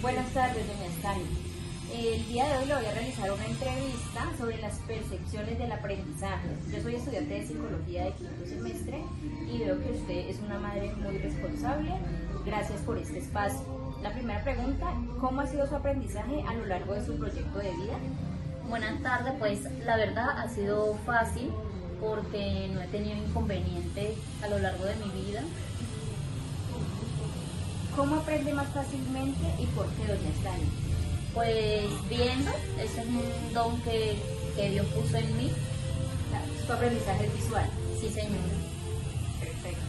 Buenas tardes, doña Stani. El día de hoy le voy a realizar una entrevista sobre las percepciones del aprendizaje. Yo soy estudiante de psicología de quinto semestre y veo que usted es una madre muy responsable. Gracias por este espacio. La primera pregunta, ¿cómo ha sido su aprendizaje a lo largo de su proyecto de vida? Buenas tardes, pues la verdad ha sido fácil porque no he tenido inconvenientes a lo largo de mi vida. ¿Cómo aprende más fácilmente y por qué, doña Stani? Pues viendo, ese es un don que Dios puso en mí. Su aprendizaje es visual. Sí, señora. Perfecto.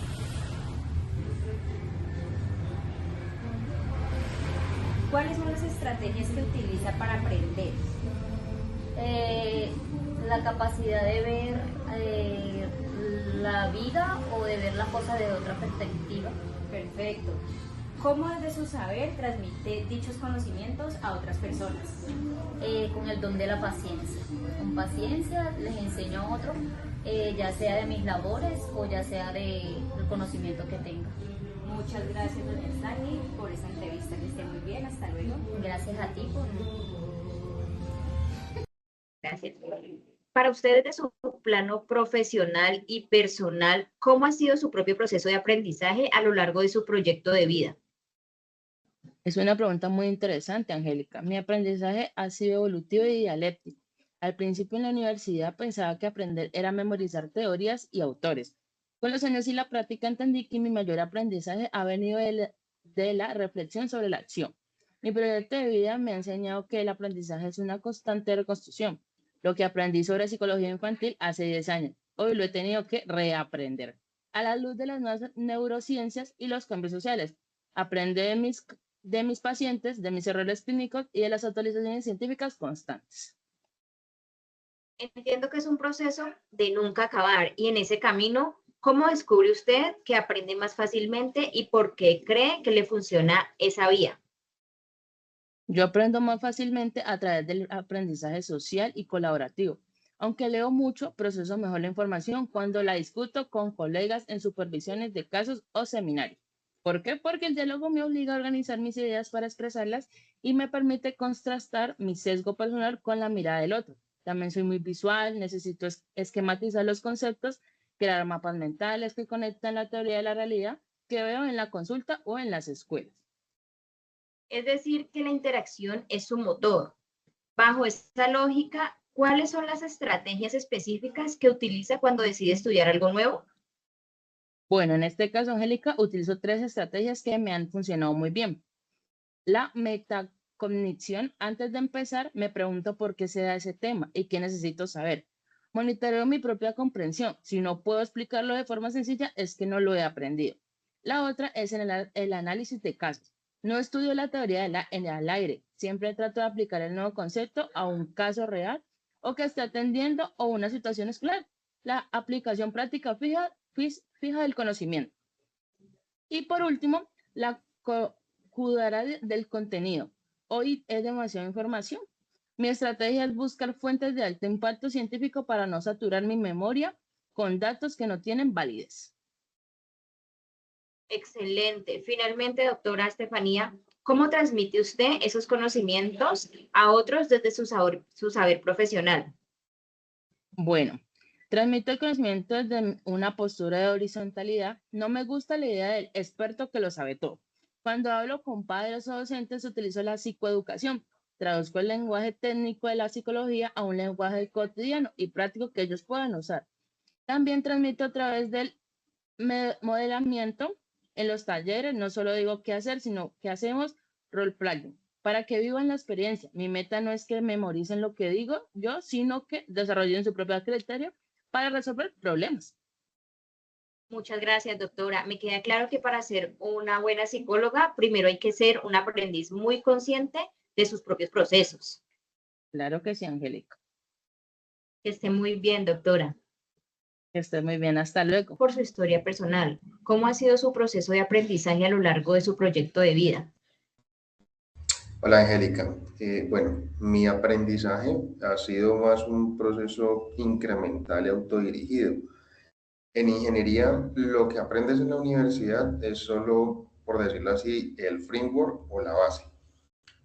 ¿Cuáles son las estrategias que utiliza para aprender? Eh, la capacidad de ver la vida o de ver las cosas de otra perspectiva. Perfecto. ¿Cómo desde su saber transmite dichos conocimientos a otras personas? Con el don de la paciencia. Con paciencia les enseño a otros, ya sea de mis labores o ya sea del conocimiento que tenga. Muchas gracias, doña Stani, por esta entrevista. Que esté muy bien. Hasta luego. Gracias a ti por... Gracias. Para ustedes, de su plano profesional y personal, ¿cómo ha sido su propio proceso de aprendizaje a lo largo de su proyecto de vida? Es una pregunta muy interesante, Angélica. Mi aprendizaje ha sido evolutivo y dialéctico. Al principio en la universidad pensaba que aprender era memorizar teorías y autores. Con los años y la práctica entendí que mi mayor aprendizaje ha venido de la reflexión sobre la acción. Mi proyecto de vida me ha enseñado que el aprendizaje es una constante reconstrucción. Lo que aprendí sobre psicología infantil hace 10 años, hoy lo he tenido que reaprender. A la luz de las nuevas neurociencias y los cambios sociales, aprende de mis pacientes, de mis errores clínicos y de las actualizaciones científicas constantes. Entiendo que es un proceso de nunca acabar y en ese camino, ¿cómo descubre usted que aprende más fácilmente y por qué cree que le funciona esa vía? Yo aprendo más fácilmente a través del aprendizaje social y colaborativo. Aunque leo mucho, proceso mejor la información cuando la discuto con colegas en supervisiones de casos o seminarios. ¿Por qué? Porque el diálogo me obliga a organizar mis ideas para expresarlas y me permite contrastar mi sesgo personal con la mirada del otro. También soy muy visual, necesito esquematizar los conceptos, crear mapas mentales que conectan la teoría de la realidad que veo en la consulta o en las escuelas. Es decir, que la interacción es su motor. Bajo esta lógica, ¿cuáles son las estrategias específicas que utiliza cuando decide estudiar algo nuevo? Bueno, en este caso, Angélica, utilizo tres estrategias que me han funcionado muy bien. La metacognición, antes de empezar, me pregunto por qué se da ese tema y qué necesito saber. Monitoreo mi propia comprensión. Si no puedo explicarlo de forma sencilla, es que no lo he aprendido. La otra es el análisis de casos. No estudio la teoría en el aire. Siempre trato de aplicar el nuevo concepto a un caso real o que esté atendiendo o una situación escolar. La aplicación práctica fija del conocimiento. Y por último, la cuidara del contenido. Hoy es demasiada información. Mi estrategia es buscar fuentes de alto impacto científico para no saturar mi memoria con datos que no tienen validez. Excelente. Finalmente, doctora Estefanía, ¿cómo transmite usted esos conocimientos a otros desde su saber profesional? Bueno, transmito el conocimiento desde una postura de horizontalidad. No me gusta la idea del experto que lo sabe todo. Cuando hablo con padres o docentes, utilizo la psicoeducación. Traduzco el lenguaje técnico de la psicología a un lenguaje cotidiano y práctico que ellos puedan usar. También transmito a través del modelamiento en los talleres. No solo digo qué hacer, sino qué hacemos, role playing, para que vivan la experiencia. Mi meta no es que memoricen lo que digo yo, sino que desarrollen su propio criterio para resolver problemas. Muchas gracias, doctora. Me queda claro que para ser una buena psicóloga, primero hay que ser un aprendiz muy consciente de sus propios procesos. Claro que sí, Angélica. Que esté muy bien, doctora. Que estés muy bien. Hasta luego. Por su historia personal, ¿cómo ha sido su proceso de aprendizaje a lo largo de su proyecto de vida? Hola Angélica. Bueno, mi aprendizaje ha sido más un proceso incremental y autodirigido. En ingeniería, lo que aprendes en la universidad es solo, por decirlo así, el framework o la base.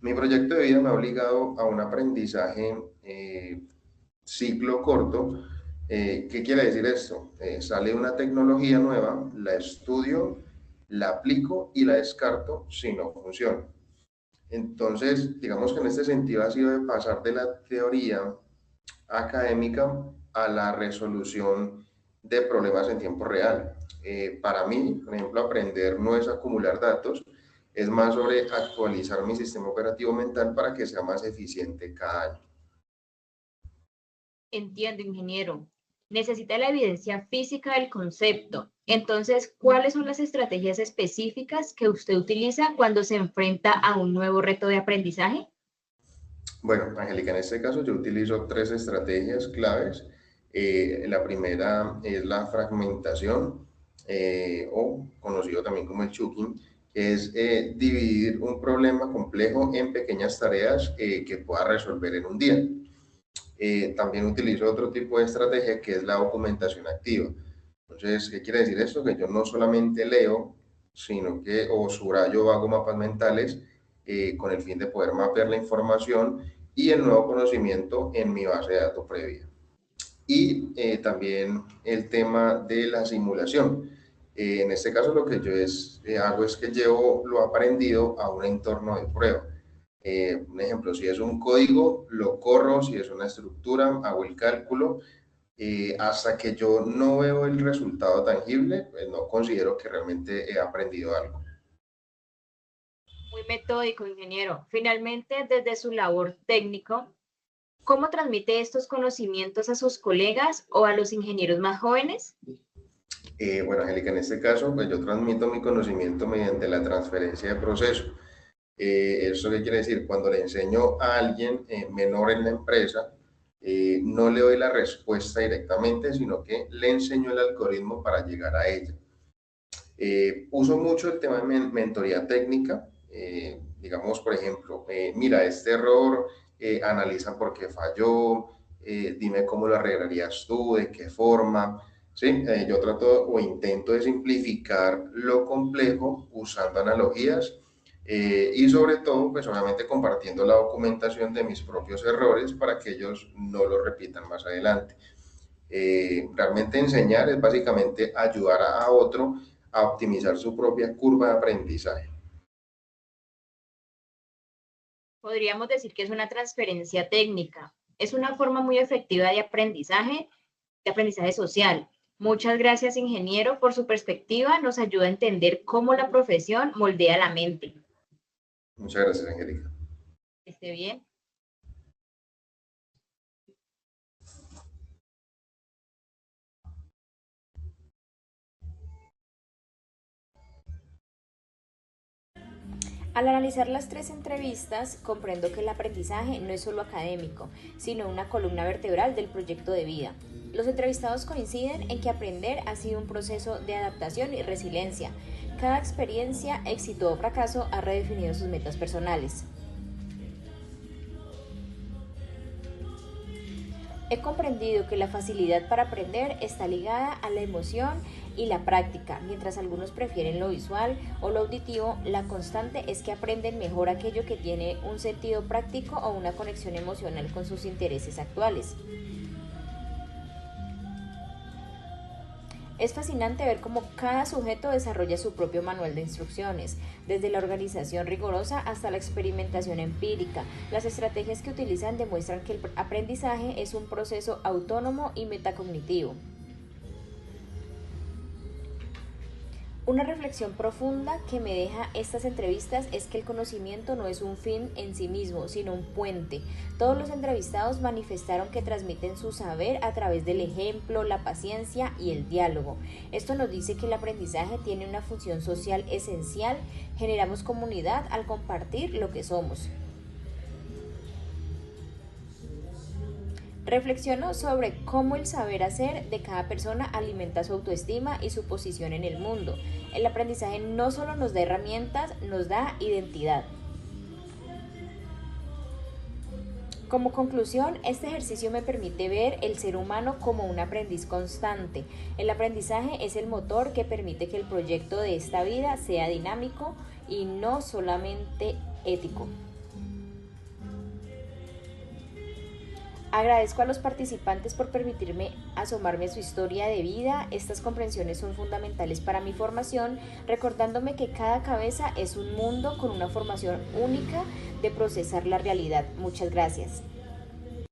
Mi proyecto de vida me ha obligado a un aprendizaje ciclo corto. ¿Qué quiere decir esto? Sale una tecnología nueva, la estudio, la aplico y la descarto si no funciona. Entonces, digamos que en este sentido ha sido de pasar de la teoría académica a la resolución de problemas en tiempo real. Para mí, por ejemplo, aprender no es acumular datos, es más sobre actualizar mi sistema operativo mental para que sea más eficiente cada año. Entiendo, ingeniero. Necesita la evidencia física del concepto. Entonces, ¿cuáles son las estrategias específicas que usted utiliza cuando se enfrenta a un nuevo reto de aprendizaje? Bueno, Angélica, en este caso yo utilizo tres estrategias claves. La primera es la fragmentación, o conocido también como el chunking, que es dividir un problema complejo en pequeñas tareas que pueda resolver en un día. También utilizo otro tipo de estrategia que es la documentación activa. Entonces, ¿qué quiere decir esto? Que yo no solamente leo, sino que o subrayo o hago mapas mentales con el fin de poder mapear la información y el nuevo conocimiento en mi base de datos previa. Y también el tema de la simulación. En este caso lo que yo hago es que llevo lo aprendido a un entorno de prueba. Un ejemplo, si es un código, lo corro, si es una estructura, hago el cálculo. Hasta que yo no veo el resultado tangible, pues no considero que realmente he aprendido algo. Muy metódico, ingeniero. Finalmente, desde su labor técnico, ¿cómo transmite estos conocimientos a sus colegas o a los ingenieros más jóvenes? Bueno, Angélica, en este caso, pues yo transmito mi conocimiento mediante la transferencia de proceso. ¿Eso qué quiere decir? Cuando le enseño a alguien menor en la empresa, no le doy la respuesta directamente, sino que le enseño el algoritmo para llegar a ella. Uso mucho el tema de mentoría técnica. Digamos, por ejemplo, mira, este error, analiza por qué falló, dime cómo lo arreglarías tú, de qué forma. ¿Sí? Yo trato o intento de simplificar lo complejo usando analogías y sobre todo, pues obviamente compartiendo la documentación de mis propios errores para que ellos no lo repitan más adelante. Realmente enseñar es básicamente ayudar a otro a optimizar su propia curva de aprendizaje. Podríamos decir que es una transferencia técnica. Es una forma muy efectiva de aprendizaje social. Muchas gracias, ingeniero, por su perspectiva. Nos ayuda a entender cómo la profesión moldea la mente. Muchas gracias, Angélica. Que esté bien. Al analizar las tres entrevistas, comprendo que el aprendizaje no es solo académico, sino una columna vertebral del proyecto de vida. Los entrevistados coinciden en que aprender ha sido un proceso de adaptación y resiliencia. Cada experiencia, éxito o fracaso, ha redefinido sus metas personales. He comprendido que la facilidad para aprender está ligada a la emoción y la práctica. Mientras algunos prefieren lo visual o lo auditivo, la constante es que aprenden mejor aquello que tiene un sentido práctico o una conexión emocional con sus intereses actuales. Es fascinante ver cómo cada sujeto desarrolla su propio manual de instrucciones, desde la organización rigurosa hasta la experimentación empírica. Las estrategias que utilizan demuestran que el aprendizaje es un proceso autónomo y metacognitivo. Una reflexión profunda que me deja estas entrevistas es que el conocimiento no es un fin en sí mismo, sino un puente. Todos los entrevistados manifestaron que transmiten su saber a través del ejemplo, la paciencia y el diálogo. Esto nos dice que el aprendizaje tiene una función social esencial. Generamos comunidad al compartir lo que somos. Reflexiono sobre cómo el saber hacer de cada persona alimenta su autoestima y su posición en el mundo. El aprendizaje no solo nos da herramientas, nos da identidad. Como conclusión, este ejercicio me permite ver el ser humano como un aprendiz constante. El aprendizaje es el motor que permite que el proyecto de esta vida sea dinámico y no solamente ético. Agradezco a los participantes por permitirme asomarme a su historia de vida. Estas comprensiones son fundamentales para mi formación, recordándome que cada cabeza es un mundo con una formación única de procesar la realidad. Muchas gracias.